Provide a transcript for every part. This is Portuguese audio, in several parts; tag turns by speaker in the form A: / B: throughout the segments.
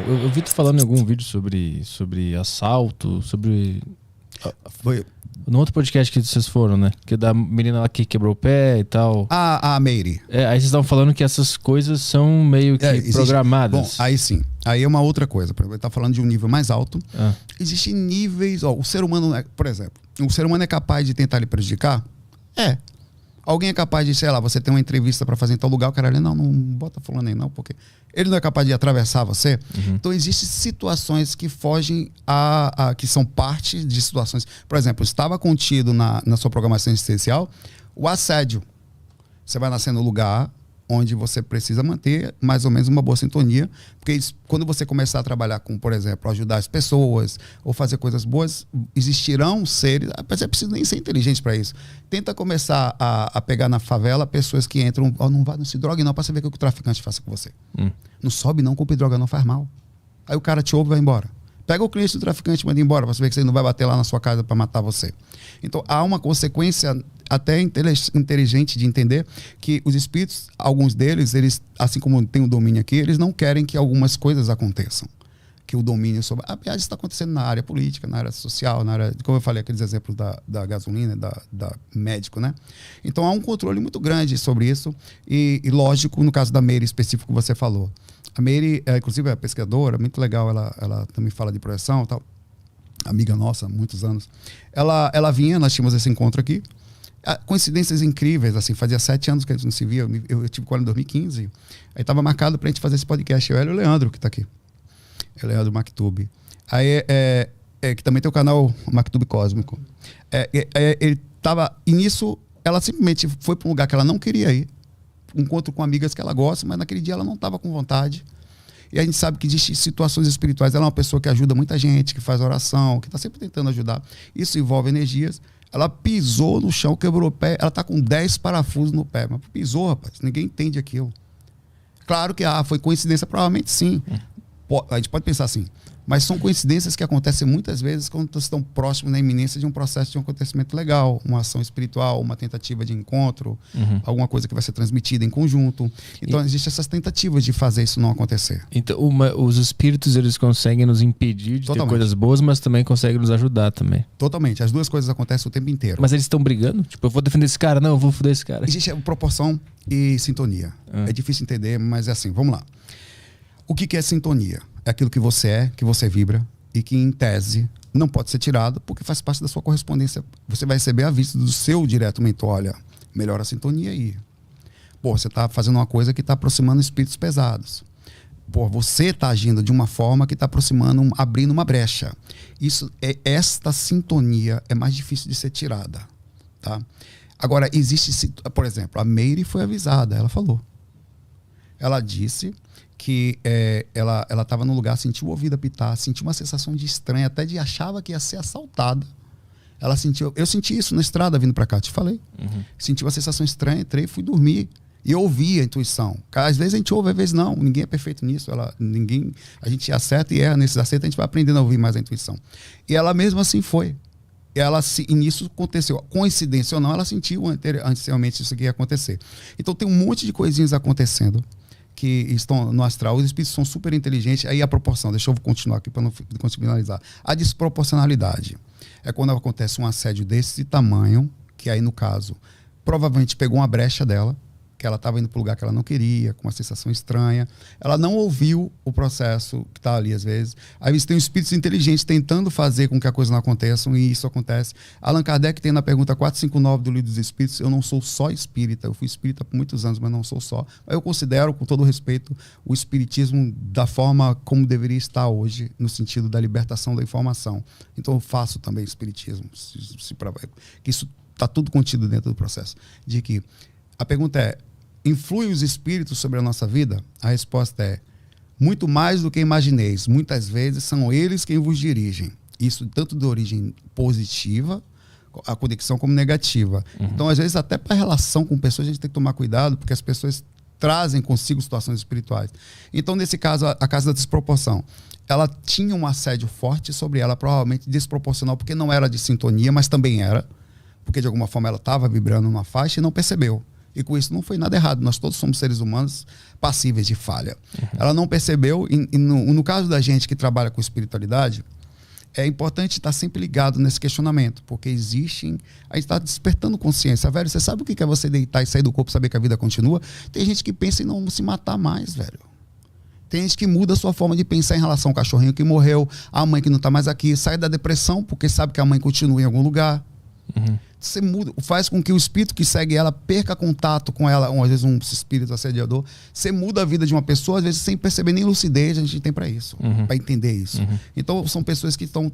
A: Eu vi tu falando em algum vídeo sobre assalto, sobre...
B: Foi...
A: No outro podcast que vocês foram, né? Que é da menina lá que quebrou o pé e tal.
B: A Meire.
A: Aí vocês estavam falando que essas coisas são meio que programadas.
B: Bom, aí sim. Aí é uma outra coisa. Ele tá falando de um nível mais alto. Existem níveis... Ó, o ser humano, por exemplo, o ser humano é capaz de tentar lhe prejudicar? É. Alguém é capaz de, sei lá, você tem uma entrevista para fazer em tal lugar, o cara ali, não bota fulano aí não, porque ele não é capaz de atravessar você. Então, existem situações que fogem que são parte de situações. Por exemplo, estava contido na sua programação existencial o assédio. Você vai nascer no lugar onde você precisa manter mais ou menos uma boa sintonia, porque quando você começar a trabalhar com, por exemplo, ajudar as pessoas ou fazer coisas boas, existirão seres, mas é preciso nem ser inteligente para isso. Tenta começar a pegar na favela pessoas que entram, não se drogue não, para você ver o que o traficante faz com você. Não sobe não, compre droga não, faz mal. Aí o cara te ouve e vai embora. Pega o cliente do traficante e manda embora, para você ver que você não vai bater lá na sua casa para matar você. Então, há uma consequência até inteligente de entender que os espíritos, alguns deles, eles, assim como tem o domínio aqui, eles não querem que algumas coisas aconteçam. Que o domínio sobre... Aliás, isso está acontecendo na área política, na área social, na área... Como eu falei, aqueles exemplos da gasolina, da médico, né? Então, há um controle muito grande sobre isso. E lógico, no caso da Meire específico que você falou. A Meire, inclusive, é pesquisadora, muito legal. Ela também fala de projeção e tal. Amiga nossa, há muitos anos. Ela vinha, nós tínhamos esse encontro aqui. Coincidências incríveis, assim, fazia 7 anos que a gente não se via. Eu tive com ela em 2015. Aí estava marcado para a gente fazer esse podcast. Eu e o Leandro, que está aqui. O Leandro Mactube. Aí, que também tem o canal Mactube Cósmico. Ele estava... E nisso, ela simplesmente foi para um lugar que ela não queria ir. Um encontro com amigas que ela gosta, mas naquele dia ela não estava com vontade. E a gente sabe que existem situações espirituais. Ela é uma pessoa que ajuda muita gente, que faz oração, que está sempre tentando ajudar. Isso envolve energias. Ela pisou no chão, quebrou o pé. Ela está com 10 parafusos no pé. Mas pisou, rapaz. Ninguém entende aquilo. Claro que foi coincidência, provavelmente sim. A gente pode pensar assim. Mas são coincidências que acontecem muitas vezes quando estão próximos da iminência de um processo de um acontecimento legal, uma ação espiritual, uma tentativa de encontro, alguma coisa que vai ser transmitida em conjunto. Então, existem essas tentativas de fazer isso não acontecer.
A: Então, os espíritos, eles conseguem nos impedir de ter coisas boas, mas também conseguem nos ajudar também.
B: Totalmente. As duas coisas acontecem o tempo inteiro.
A: Mas eles estão brigando? Tipo, eu vou defender esse cara? Não, eu vou foder esse cara.
B: Existe proporção e sintonia. É difícil entender, mas é assim. Vamos lá. O que é sintonia? É aquilo que você vibra e que, em tese, não pode ser tirado porque faz parte da sua correspondência. Você vai receber aviso do seu direto mentor. Olha, melhora a sintonia aí. Pô, você está fazendo uma coisa que está aproximando espíritos pesados. Pô, você está agindo de uma forma que está aproximando, abrindo uma brecha. Esta sintonia é mais difícil de ser tirada. Tá? Agora, existe... Por exemplo, a Meire foi avisada, ela falou. Ela disse... que ela estava no lugar, sentiu o ouvido apitar, sentiu uma sensação de estranha, até de achava que ia ser assaltada. Ela sentiu, eu senti isso na estrada vindo para cá, te falei. Senti uma sensação estranha, entrei, fui dormir. E eu ouvi a intuição. Às vezes a gente ouve, às vezes não. Ninguém é perfeito nisso. A gente acerta e erra nesses acertos, a gente vai aprendendo a ouvir mais a intuição. E ela mesmo assim foi. E nisso aconteceu. Coincidência ou não, ela sentiu anteriormente isso que ia acontecer. Então tem um monte de coisinhas acontecendo que estão no astral. Os espíritos são super inteligentes. Aí a proporção, deixa eu continuar aqui para não finalizar. A desproporcionalidade é quando acontece um assédio desse tamanho, que aí no caso, provavelmente pegou uma brecha dela, que ela estava indo para um lugar que ela não queria, com uma sensação estranha. Ela não ouviu o processo que está ali às vezes. Aí você tem espíritos inteligentes tentando fazer com que a coisa não aconteça, e isso acontece. Allan Kardec tem na pergunta 459 do Livro dos Espíritos: eu não sou só espírita, eu fui espírita por muitos anos, mas não sou só. Eu considero, com todo respeito, o espiritismo da forma como deveria estar hoje, no sentido da libertação da informação. Então eu faço também espiritismo, que isso está tudo contido dentro do processo. De que a pergunta é: influem os espíritos sobre a nossa vida? A resposta é: muito mais do que imagineis. Muitas vezes são eles quem vos dirigem. Isso tanto de origem positiva, a conexão, como negativa. Então, às vezes, até para a relação com pessoas, a gente tem que tomar cuidado, porque as pessoas trazem consigo situações espirituais. Então, nesse caso, a casa da desproporção. Ela tinha um assédio forte sobre ela, provavelmente desproporcional, porque não era de sintonia, mas também era. Porque, de alguma forma, ela estava vibrando numa faixa e não percebeu. E com isso não foi nada errado. Nós todos somos seres humanos passíveis de falha. Ela não percebeu, e no caso da gente que trabalha com espiritualidade, é importante estar sempre ligado nesse questionamento, porque existem... A gente está despertando consciência. Velho, você sabe o que é você deitar e sair do corpo e saber que a vida continua? Tem gente que pensa em não se matar mais, velho. Tem gente que muda a sua forma de pensar em relação ao cachorrinho que morreu, a mãe que não está mais aqui, sai da depressão porque sabe que a mãe continua em algum lugar. Você muda, faz com que o espírito que segue ela perca contato com ela, às vezes um espírito assediador. Você muda a vida de uma pessoa, às vezes sem perceber nem lucidez, a gente tem para isso, para entender isso. Então são pessoas que estão...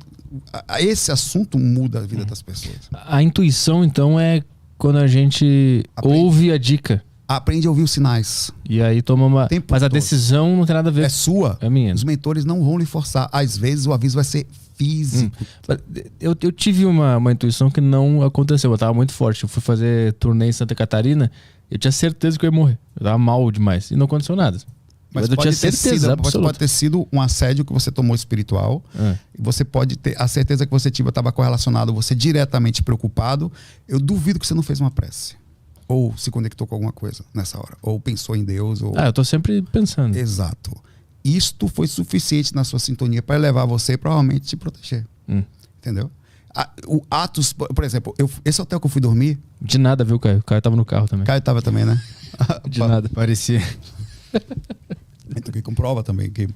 B: Esse assunto muda a vida das pessoas.
A: A intuição, então, é quando a gente ouve a dica.
B: Aprende a ouvir os sinais.
A: E aí toma uma... Mas a decisão não tem nada a ver.
B: É sua.
A: É minha.
B: Os mentores não vão lhe forçar. Às vezes o aviso vai ser físico.
A: Eu tive uma intuição que não aconteceu. Eu tava muito forte. Eu fui fazer turnê em Santa Catarina. Eu tinha certeza que eu ia morrer. Eu tava mal demais. E não aconteceu nada.
B: Mas eu tinha certeza absoluta. Pode ter sido um assédio que você tomou espiritual. E você pode ter... A certeza que você tive estava correlacionado. Você diretamente preocupado. Eu duvido que você não fez uma prece. Ou se conectou com alguma coisa nessa hora. Ou pensou em Deus. Ou...
A: eu tô sempre pensando.
B: Exato. Isto foi suficiente na sua sintonia para levar você e provavelmente te proteger. Entendeu? O Atos, por exemplo, esse hotel que eu fui dormir...
A: De nada, viu, Caio? O Caio tava no carro também.
B: Caio tava também, né?
A: De nada. Parecia.
B: Então, que comprova também que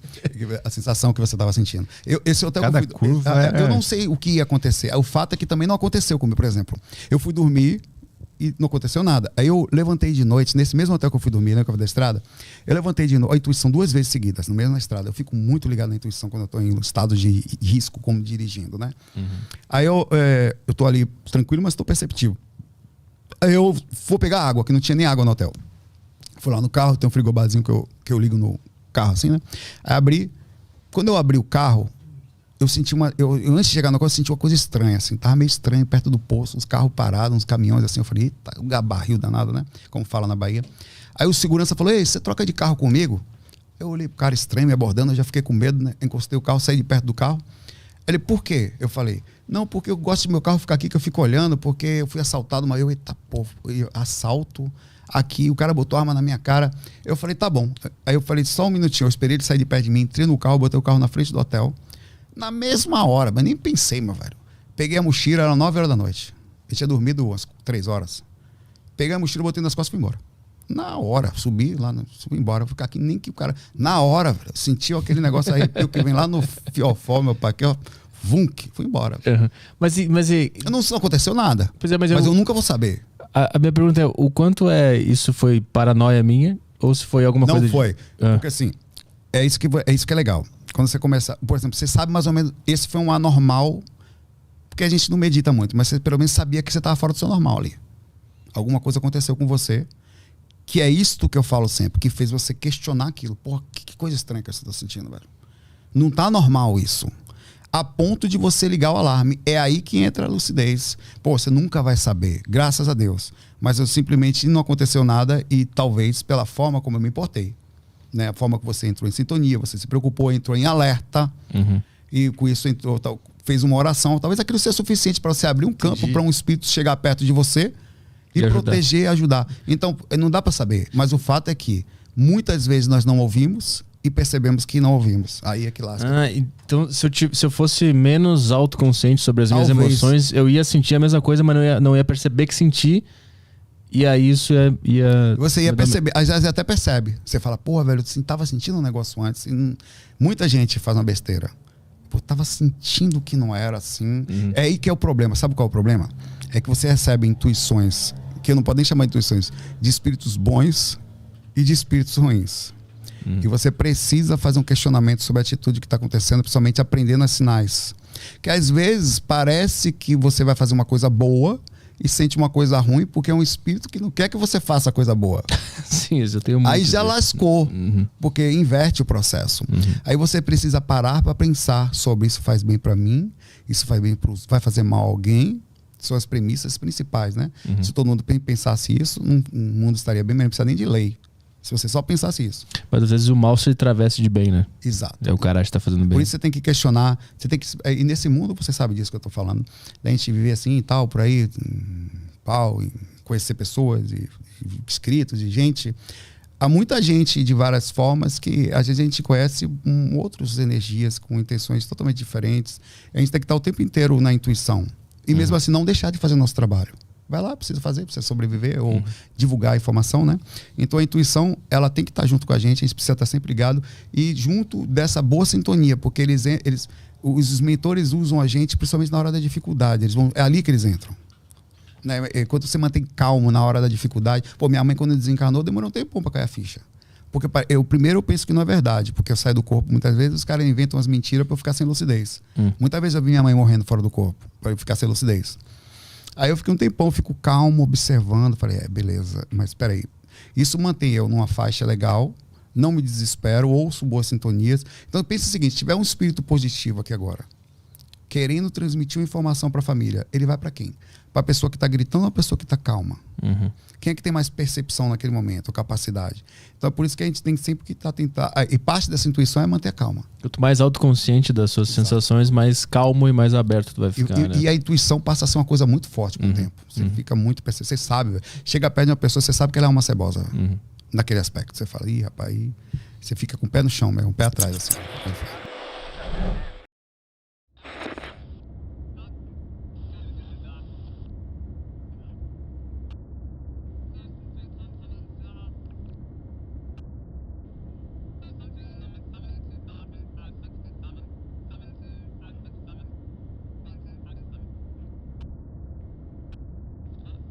B: a sensação que você estava sentindo. Esse hotel
A: Cada
B: que eu fui,
A: curva
B: eu não sei o que ia acontecer. O fato é que também não aconteceu comigo, por exemplo. Eu fui dormir e não aconteceu nada. Aí eu levantei de noite, nesse mesmo hotel que eu fui dormir, né, que eu fui da estrada, eu levantei de noite, a intuição 2 vezes seguidas, no mesmo na estrada. Eu fico muito ligado na intuição quando eu estou em estado de risco, como dirigindo, né? Aí eu tô ali tranquilo, mas estou perceptivo. Aí eu vou pegar água, que não tinha nem água no hotel. Fui lá no carro, tem um frigobarzinho que eu ligo no carro, assim, né? Aí abri. Quando eu abri o carro, eu senti antes de chegar no carro, eu senti uma coisa estranha, assim. Tava meio estranho, perto do posto, os carros parados, uns caminhões, assim. Eu falei, eita, um gabarril danado, né? Como fala na Bahia. Aí o segurança falou, ei, você troca de carro comigo? Eu olhei pro cara estranho, me abordando, eu já fiquei com medo, né? Encostei o carro, saí de perto do carro. Ele, por quê? Eu falei, não, porque eu gosto de meu carro ficar aqui, que eu fico olhando, porque eu fui assaltado, mas eita, pô, assalto aqui, o cara botou arma na minha cara. Eu falei, tá bom. Aí eu falei, só um minutinho, eu esperei ele sair de perto de mim, entrei no carro, botei o carro na frente do hotel. Na mesma hora, mas nem pensei, meu velho. Peguei a mochila, era 9 horas da noite. Eu tinha dormido umas 3 horas. Peguei a mochila, botei nas costas e fui embora. Na hora, subi embora. Vou ficar aqui, nem que o cara... Na hora, velho, sentiu aquele negócio aí, que vem lá no fiofó, meu pai, aqui, ó. Vunk, fui embora.
A: Mas
B: não aconteceu nada.
A: Pois é,
B: mas eu nunca vou saber.
A: A minha pergunta é, o quanto isso foi paranoia minha? Ou se foi alguma coisa...
B: Não foi. Porque assim, é isso que é legal. Quando você começa... Por exemplo, você sabe mais ou menos... Esse foi um anormal, porque a gente não medita muito, mas você pelo menos sabia que você estava fora do seu normal ali. Alguma coisa aconteceu com você, que é isto que eu falo sempre, que fez você questionar aquilo. Porra, que coisa estranha que você está sentindo, velho. Não tá normal isso. A ponto de você ligar o alarme. É aí que entra a lucidez. Pô, você nunca vai saber, graças a Deus. Mas eu simplesmente não aconteceu nada e talvez pela forma como eu me importei. Né? A forma que você entrou em sintonia, você se preocupou, entrou em alerta. E com isso fez uma oração. Talvez aquilo seja suficiente para você abrir um campo para um espírito chegar perto de você e proteger e ajudar. Então, não dá para saber. Mas o fato é que muitas vezes nós não ouvimos e percebemos que não ouvimos. Aí é que lasca.
A: Então se eu fosse menos autoconsciente sobre as minhas emoções, eu ia sentir a mesma coisa, mas não ia perceber que senti. E aí isso ia...
B: Você ia perceber, às vezes até percebe. Você fala, porra, velho, eu tava sentindo um negócio antes. E muita gente faz uma besteira. Pô, tava sentindo que não era assim. É aí que é o problema. Sabe qual é o problema? É que você recebe intuições, que eu não posso nem chamar de intuições, de espíritos bons e de espíritos ruins. E você precisa fazer um questionamento sobre a atitude que está acontecendo, principalmente aprendendo as sinais. Que às vezes parece que você vai fazer uma coisa boa e sente uma coisa ruim porque é um espírito que não quer que você faça a coisa boa.
A: Sim, eu tenho muito.
B: Aí já lascou, porque inverte o processo. Aí você precisa parar para pensar sobre isso faz bem para mim, isso vai fazer mal a alguém. São as premissas principais, né? Se todo mundo pensasse isso, o mundo estaria bem, mas não precisa nem de lei. Se você só pensasse isso.
A: Mas às vezes o mal se travesse de bem, né?
B: Exato.
A: É o cara que está fazendo bem.
B: Por isso você tem que questionar. E nesse mundo, você sabe disso que eu estou falando. A gente vive assim e tal, por aí, pau, conhecer pessoas e escritos e gente. Há muita gente de várias formas que às vezes a gente conhece com outras energias, com intenções totalmente diferentes. A gente tem que estar o tempo inteiro na intuição. E mesmo assim não deixar de fazer o nosso trabalho. Vai lá, precisa fazer, precisa sobreviver ou divulgar a informação, né? Então a intuição, ela tem que estar junto com a gente precisa estar sempre ligado e junto dessa boa sintonia, porque os mentores usam a gente principalmente na hora da dificuldade. É ali que eles entram. Né? Quando você mantém calmo na hora da dificuldade. Pô, minha mãe, quando desencarnou, demorou um tempo para cair a ficha. Porque primeiro eu penso que não é verdade, porque eu saio do corpo. Muitas vezes os caras inventam umas mentiras para eu ficar sem lucidez. Muitas vezes eu vi minha mãe morrendo fora do corpo, para eu ficar sem lucidez. Aí eu fiquei um tempão, fico calmo, observando. Falei, beleza, mas espera aí. Isso mantém eu numa faixa legal, não me desespero, ouço boas sintonias. Então pensa o seguinte, se tiver um espírito positivo aqui agora, querendo transmitir uma informação para a família, ele vai para quem? Para a pessoa que está gritando ou a pessoa que está calma? Quem é que tem mais percepção naquele momento, ou capacidade? Então é por isso que a gente tem sempre que estar tentando. E parte dessa intuição é manter a calma.
A: Quanto mais autoconsciente das suas sensações, mais calmo e mais aberto tu vai ficar.
B: E a intuição passa a ser uma coisa muito forte com o tempo. Você fica muito perceptível. Você sabe, chega perto de uma pessoa, você sabe que ela é uma cebosa naquele aspecto. Você fala, ih, rapaz, aí você fica com o pé no chão mesmo, o pé atrás, assim.